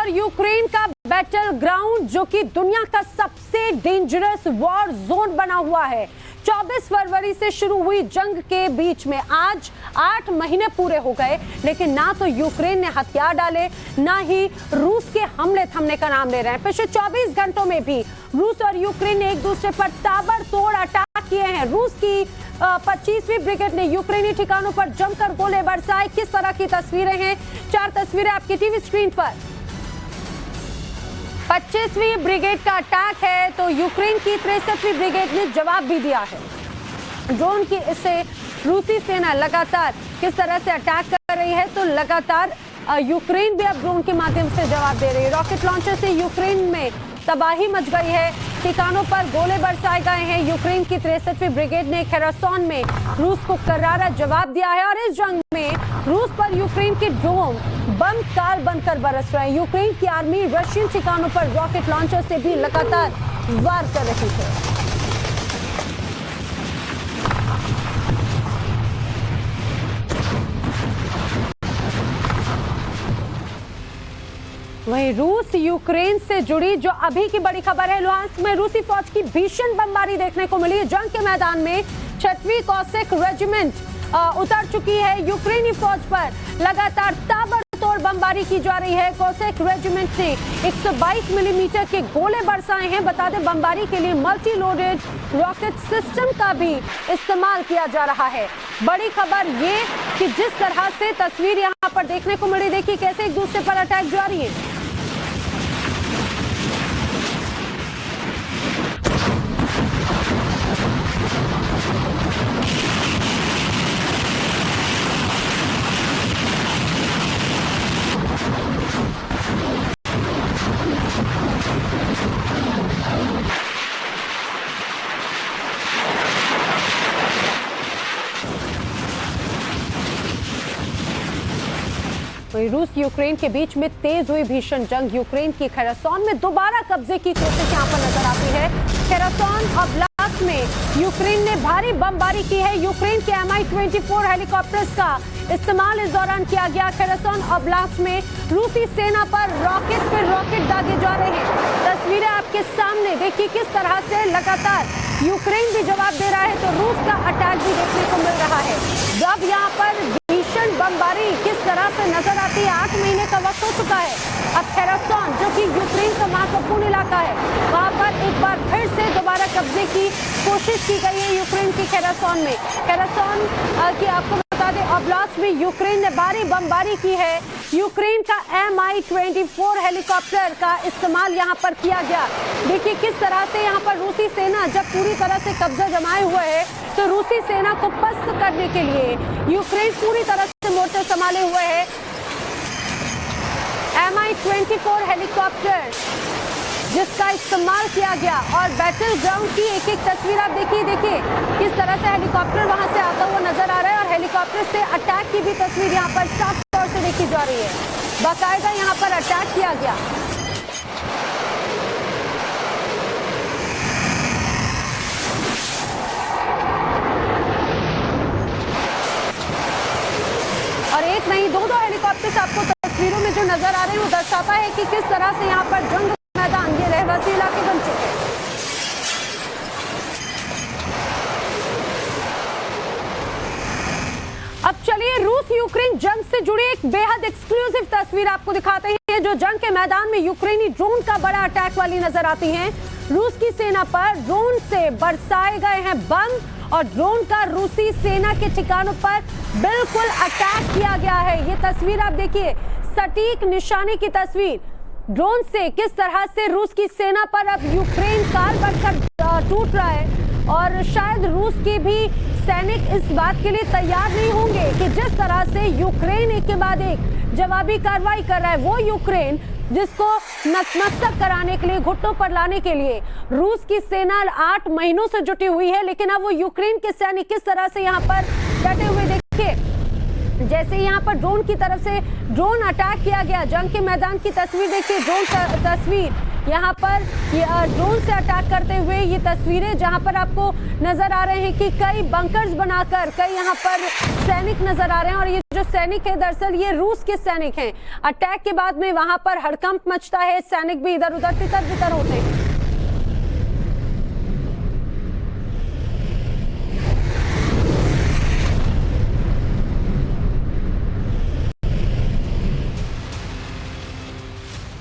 Ukraine का battle ground जो कि दुनिया का सबसे डेंजरस वॉर जोन बना हुआ है। 24 फरवरी से शुरू हुई जंग के बीच में आज 8 महीने पूरे हो गए, लेकिन ना तो यूक्रेन ने हथियार डाले, ना ही रूस के हमले थमने का नाम ले रहे हैं। पिछले 24 घंटों में भी रूस और यूक्रेन ने एक दूसरे पर ताबड़तोड़ अटैक किए हैं। रूस की 25वीं ब्रिगेड ने यूक्रेनी ठिकानों पर जमकर गोले बरसाए। किस तरह की तस्वीरें हैं, 4 तस्वीरें आपकी टीवी स्क्रीन पर। 25वीं ब्रिगेड का अटैक है तो यूक्रेन की 63वीं ब्रिगेड ने जवाब भी दिया है। ड्रोन की इससे रूसी सेना लगातार किस तरह से अटैक कर रही है, तो लगातार यूक्रेन भी अब ड्रोन के माध्यम से जवाब दे रही है। रॉकेट लॉन्चर से यूक्रेन में तबाही मच गई है, ठिकानों पर गोले बरसाए गए हैं। यूक्रेन की 63वीं ब्रिगेड ने खेरासोन में रूस को करारा जवाब दिया है और इस जंग में रूस पर यूक्रेन के ड्रोन बम काल बनकर बरस रहे हैं। यूक्रेन की आर्मी रशियन ठिकानों पर रॉकेट लॉन्चर से भी लगातार वार कर रही है। वहीं रूस यूक्रेन से जुड़ी जो अभी की बड़ी खबर है, लुहांस्क में रूसी फौज की भीषण बमबारी देखने को मिली। जंग के मैदान में 6वीं कॉसेक रेजिमेंट उतर चुकी है। यूक्रेनी फौज पर लगातार ताबड़तोड़ बमबारी की जा रही है। कॉसेक रेजिमेंट ने 122 मिलीमीटर के गोले बरसाए हैं। बता दें, बमबारी के लिए मल्टी लोडेड रॉकेट सिस्टम का भी इस्तेमाल किया जा रहा है। बड़ी खबर ये कि जिस तरह से तस्वीर यहाँ पर देखने को मिली, देखिए कैसे एक दूसरे पर अटैक जारी है। रूस यूक्रेन के बीच में तेज हुई भीषण जंग यूक्रेन की खेरासोन में दोबारा कब्जे की कोशिश यहां पर नजर आती है। खेरासोन ओब्लास्ट में यूक्रेन ने भारी बमबारी की है। यूक्रेन के Mi-24 हेलीकॉप्टर्स का इस्तेमाल इस दौरान किया गया। खेरासोन ओब्लास्ट में रूसी सेना पर रॉकेट पर रॉकेट दागे जा रहे हैं। तस्वीरें आपके सामने देखिए किस तरह से लगातार यूक्रेन भी जवाब दे रहा है तो रूस का अटैक भी देखने को मिल रहा है। जब यहाँ पर भीषण बमबारी किस तरह से नजर आती है, 8 महीने का वक्त हो चुका है। अब खेरासोन जो कि यूक्रेन का महत्वपूर्ण इलाका है, वहां पर एक बार फिर से दोबारा कब्जे की कोशिश की गई है यूक्रेन की खेरासोन में। खेरासोन की आपको बता दें, ओब्लास्ट में यूक्रेन ने भारी बमबारी की है। यूक्रेन का Mi-24 हेलीकॉप्टर का इस्तेमाल यहाँ पर किया गया। देखिए किस तरह से यहाँ पर रूसी सेना जब पूरी तरह से कब्जा जमाए हुए है तो रूसी सेना को पस्त करने के लिए यूक्रेन पूरी तरह से मोर्चा संभाले हुए है। Mi-24 हेलीकॉप्टर जिसका इस्तेमाल किया गया और बैटल ग्राउंड की एक एक तस्वीर आप देखिए किस तरह से हेलीकॉप्टर वहां से आता हुआ नजर आ रहा है और हेलीकॉप्टर से अटैक की भी तस्वीर यहाँ पर साफ तौर से देखी जा रही है। बाकायदा यहाँ पर अटैक किया गया। और एक नहीं दो हेलीकॉप्टर्स आपको तस्वीरों में जो नजर आ रहे हैं वो दर्शाता है कि किस तरह से यहाँ पर जंग मैदान ये रहवासी इलाके बन चुके हैं। अब चलिए रूस यूक्रेन जंग से जुड़ी एक बेहद एक्सक्लूसिव तस्वीर आपको दिखाते हैं जो जंग के मैदान में यूक्रेनी ड्रोन का बड़ा अटैक वाली नजर आती है। रूस की सेना पर ड्रोन से बरसाए गए हैं बम और ड्रोन का रूसी सेना के ठिकानों पर बिल्कुल अटैक किया गया है। ये तस्वीर आप देखिए, सटीक निशाने की तस्वीर। ड्रोन से किस तरह से रूस की सेना पर अब यूक्रेन काल बनकर टूट रहा है और शायद रूस के भी सैनिक इस बात के लिए तैयार नहीं होंगे कि जिस तरह से यूक्रेन एक के बाद एक जवाबी कार्रवाई कर रहा है। वो यूक्रेन जिसको नतमस्तक कराने के लिए, घुटनों पर लाने के लिए रूस की सेना 8 महीनों से जुटी हुई है, लेकिन अब वो यूक्रेन के सैनिक किस तरह से यहाँ पर डटे हुए देखिए। जैसे यहाँ पर ड्रोन की तरफ से ड्रोन अटैक किया गया, जंग के मैदान की तस्वीर देखिए, ड्रोन तस्वीर यहाँ पर ड्रोन से अटैक करते हुए ये तस्वीरें, जहाँ पर आपको नजर आ रहे हैं कि कई बंकर्स बनाकर कई यहाँ पर सैनिक नजर आ रहे हैं। और ये जो सैनिक है दरअसल ये रूस के सैनिक हैं। अटैक के बाद में वहां पर हड़कंप मचता है, सैनिक भी इधर उधर तितर बितर होते हैं।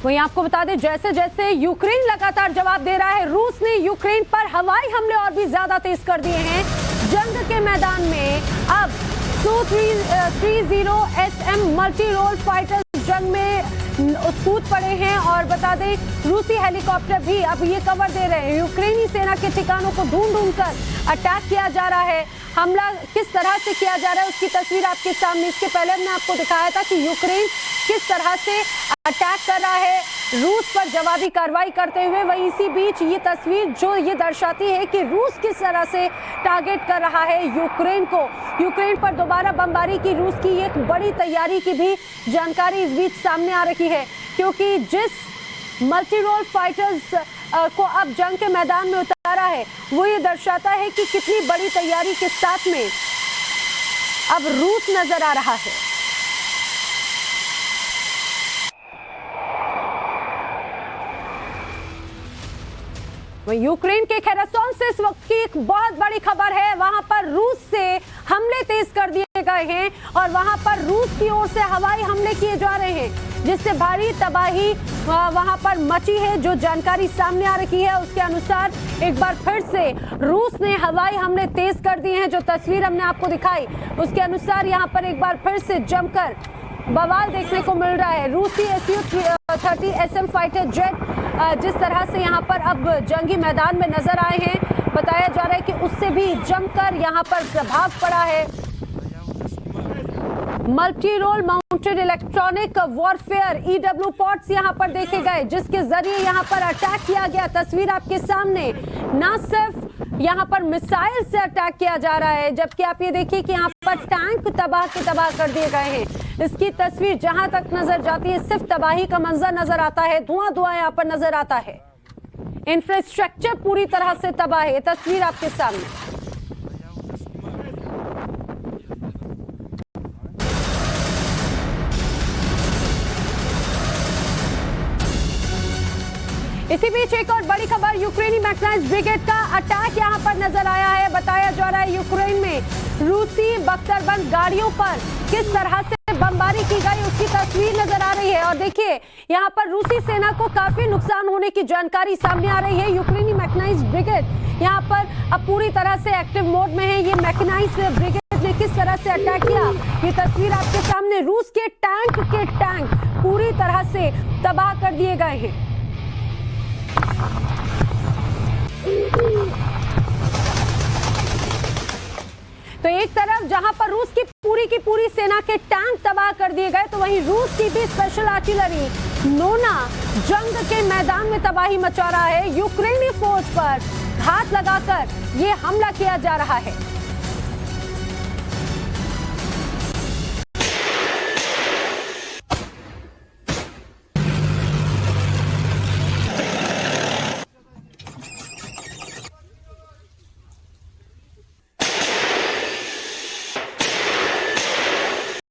वहीं आपको बता दें, जैसे जैसे यूक्रेन लगातार जवाब दे रहा है, रूस ने यूक्रेन पर हवाई हमले और भी ज्यादा तेज कर दिए हैं। जंग के मैदान में अब Su-30 SM multi role fighter जंग में कूद पड़े हैं। और बता दें, रूसी हेलीकॉप्टर भी अब ये कवर दे रहे हैं। यूक्रेनी सेना के ठिकानों को ढूंढ कर अटैक किया जा रहा है। हमला किस तरह से किया जा रहा है उसकी तस्वीर आपके सामने। इसके पहले हमने आपको दिखाया था कि यूक्रेन किस तरह से अटैक कर रहा है रूस पर जवाबी कार्रवाई करते हुए। वहीं इसी बीच ये तस्वीर जो ये दर्शाती है कि रूस किस तरह से टारगेट कर रहा है यूक्रेन को। यूक्रेन पर दोबारा बमबारी की रूस की एक बड़ी तैयारी की भी जानकारी इस बीच सामने आ रही है, क्योंकि जिस मल्टी रोल फाइटर्स को अब जंग के मैदान में उतारा है वो ये दर्शाता है कि कितनी बड़ी तैयारी के साथ में अब रूस नजर आ रहा है। यूक्रेन के खेरसोन से इस वक्त की एक बहुत बड़ी खबर है। वहां पर रूस से हमले तेज कर दिए गए हैं और वहां पर रूस की ओर से हवाई हमले किए जा रहे हैं, जिससे भारी तबाही वहां पर मची है। जो जानकारी सामने आ रही है उसके अनुसार एक बार फिर से रूस ने हवाई हमले तेज कर दिए हैं। जो तस्वीर हमने आपको दिखाई उसके अनुसार यहाँ पर एक बार फिर से जमकर बवाल देखने को मिल रहा है। रूसी Su-30 SM फाइटर जेट जिस तरह से यहाँ पर अब जंगी मैदान में नजर आए हैं, बताया जा रहा है कि उससे भी जमकर यहाँ पर प्रभाव पड़ा है। Multi role mounted electronic warfare EW pods यहाँ पर देखे गए, जिसके जरिए यहाँ पर अटैक किया गया। तस्वीर आपके सामने, ना सिर्फ यहाँ पर मिसाइल से अटैक किया जा रहा है, जबकि आप ये देखिए कि यहाँ पर टैंक तबाह कर दिए गए हैं। इसकी तस्वीर जहां तक नजर जाती है सिर्फ तबाही का मंजर नजर आता है, धुआं यहाँ पर नजर आता है। इंफ्रास्ट्रक्चर पूरी तरह से तबाह है। तस्वीर आपके सामने। इसी बीच एक और बड़ी खबर, यूक्रेनी मैकेनाइज्ड ब्रिगेड का अटैक यहां पर नजर आया है। बताया जा रहा है यूक्रेन में रूसी बख्तरबंद गाड़ियों पर किस तरह से बमबारी की गई उसकी तस्वीर नजर आ रही है। और देखिए यहाँ पर रूसी सेना को काफी नुकसान होने की जानकारी सामने आ रही है। यूक्रेनी मैकेनाइज्ड ब्रिगेड यहाँ पर अब पूरी तरह से एक्टिव मोड में है। ये मैकेनाइज्ड ब्रिगेड ने किस तरह से अटैक किया ये तस्वीर आपके सामने। रूस के टैंक पूरी तरह से तबाह कर दिए गए हैं। तो एक तरफ जहां पर रूस की पूरी सेना के टैंक तबाह कर दिए गए, तो वहीं रूस की भी स्पेशल आर्टिलरी नोना जंग के मैदान में तबाही मचा रहा है। यूक्रेनी फौज पर घात लगाकर ये हमला किया जा रहा है।